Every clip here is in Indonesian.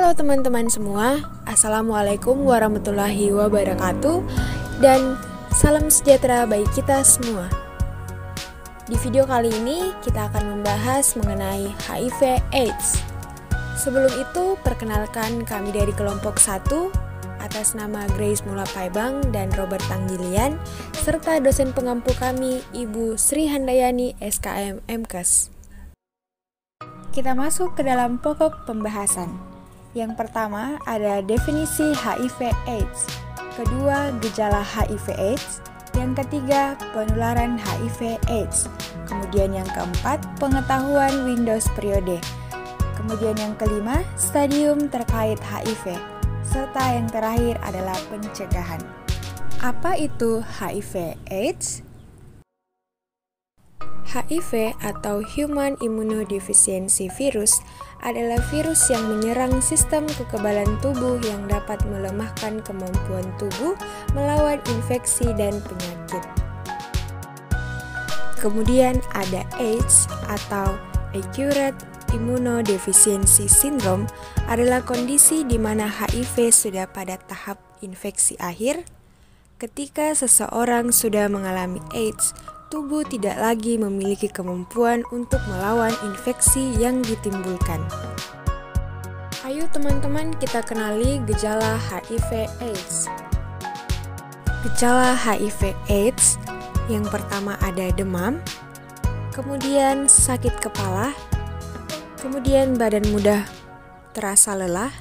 Halo teman-teman semua, Assalamualaikum warahmatullahi wabarakatuh, dan salam sejahtera bagi kita semua. Di video kali ini kita akan membahas mengenai HIV/AIDS. Sebelum itu, perkenalkan kami dari kelompok 1 atas nama Grace Mula Paibang dan Robert Tanggilian, serta dosen pengampu kami Ibu Sri Handayani SKM MKes. Kita masuk ke dalam pokok pembahasan. Yang pertama ada definisi HIV/AIDS, kedua gejala HIV/AIDS, yang ketiga penularan HIV/AIDS, kemudian yang keempat pengetahuan Windows periode, kemudian yang kelima stadium terkait HIV, serta yang terakhir adalah pencegahan. Apa itu HIV/AIDS? HIV atau Human Immunodeficiency Virus adalah virus yang menyerang sistem kekebalan tubuh yang dapat melemahkan kemampuan tubuh melawan infeksi dan penyakit. Kemudian ada AIDS atau Acute Immunodeficiency Syndrome adalah kondisi di mana HIV sudah pada tahap infeksi akhir. Ketika seseorang sudah mengalami AIDS, tubuh tidak lagi memiliki kemampuan untuk melawan infeksi yang ditimbulkan. Ayo teman-teman, kita kenali gejala HIV/AIDS. Gejala HIV/AIDS yang pertama ada demam, kemudian sakit kepala, kemudian badan mudah terasa lelah,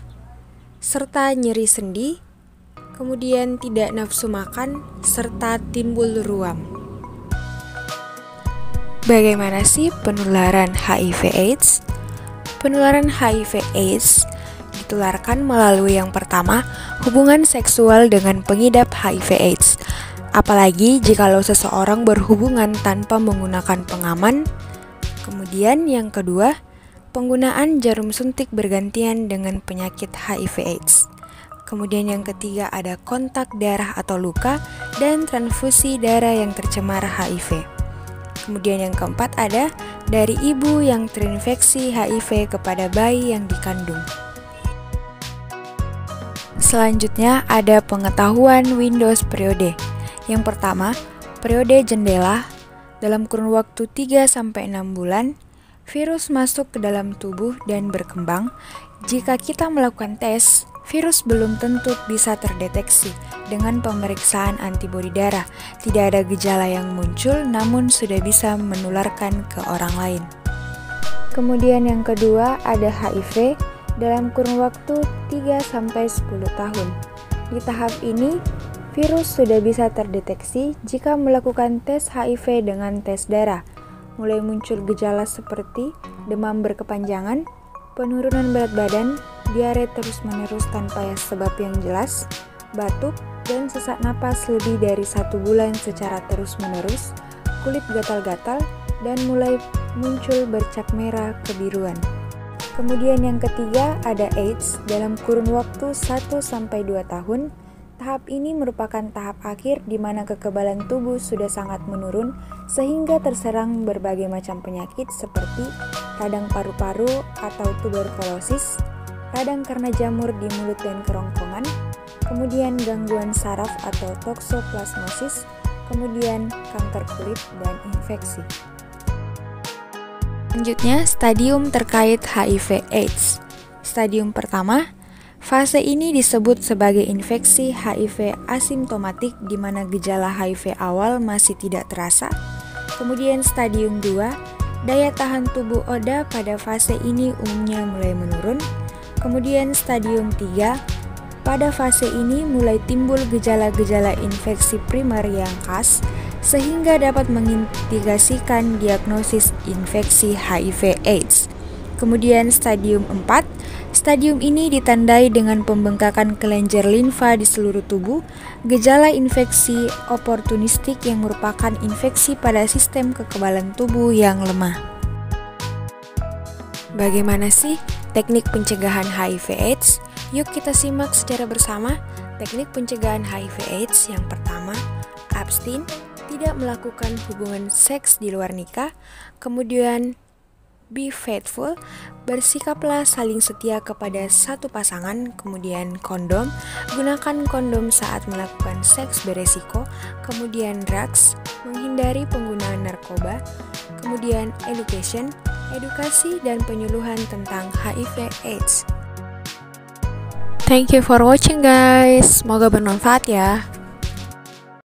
serta nyeri sendi, kemudian tidak nafsu makan, serta timbul ruam. Bagaimana sih penularan HIV/AIDS? Penularan HIV/AIDS ditularkan melalui yang pertama, hubungan seksual dengan pengidap HIV/AIDS. Apalagi jikalau seseorang berhubungan tanpa menggunakan pengaman. Kemudian yang kedua, penggunaan jarum suntik bergantian dengan penyakit HIV/AIDS. Kemudian yang ketiga ada kontak darah atau luka dan transfusi darah yang tercemar HIV. Kemudian yang keempat ada dari ibu yang terinfeksi HIV kepada bayi yang dikandung. Selanjutnya ada pengetahuan Windows periode. Yang pertama, periode jendela. Dalam kurun waktu 3-6 bulan, virus masuk ke dalam tubuh dan berkembang. Jika kita melakukan tes, virus belum tentu bisa terdeteksi dengan pemeriksaan antibodi darah. Tidak ada gejala yang muncul, namun sudah bisa menularkan ke orang lain. Kemudian yang kedua ada HIV dalam kurun waktu 3-10 tahun. Di tahap ini, virus sudah bisa terdeteksi jika melakukan tes HIV dengan tes darah. Mulai muncul gejala seperti demam berkepanjangan, penurunan berat badan, diare terus-menerus tanpa sebab yang jelas, batuk, dan sesak napas lebih dari 1 bulan secara terus-menerus, kulit gatal-gatal, dan mulai muncul bercak merah kebiruan. Kemudian yang ketiga ada AIDS dalam kurun waktu 1-2 tahun. Tahap ini merupakan tahap akhir di mana kekebalan tubuh sudah sangat menurun sehingga terserang berbagai macam penyakit seperti radang paru-paru atau tuberkulosis, radang karena jamur di mulut dan kerongkongan, kemudian gangguan saraf atau toksoplasmosis, kemudian kanker kulit dan infeksi. Selanjutnya, stadium terkait HIV/AIDS. Stadium pertama, fase ini disebut sebagai infeksi HIV asimptomatik di mana gejala HIV awal masih tidak terasa. Kemudian stadium 2, daya tahan tubuh ODA pada fase ini umumnya mulai menurun. Kemudian stadium 3, pada fase ini mulai timbul gejala-gejala infeksi primer yang khas sehingga dapat mengindikasikan diagnosis infeksi HIV/AIDS. Kemudian stadium 4, stadium ini ditandai dengan pembengkakan kelenjar limfa di seluruh tubuh, gejala infeksi oportunistik yang merupakan infeksi pada sistem kekebalan tubuh yang lemah. Bagaimana sih teknik pencegahan HIV/AIDS? Yuk kita simak secara bersama. Teknik pencegahan HIV/AIDS yang pertama, abstain, tidak melakukan hubungan seks di luar nikah. Kemudian be faithful, bersikaplah saling setia kepada satu pasangan. Kemudian kondom, gunakan kondom saat melakukan seks beresiko. Kemudian drugs, menghindari penggunaan narkoba. Kemudian education, edukasi dan penyuluhan tentang HIV/AIDS. Thank you for watching guys, semoga bermanfaat ya.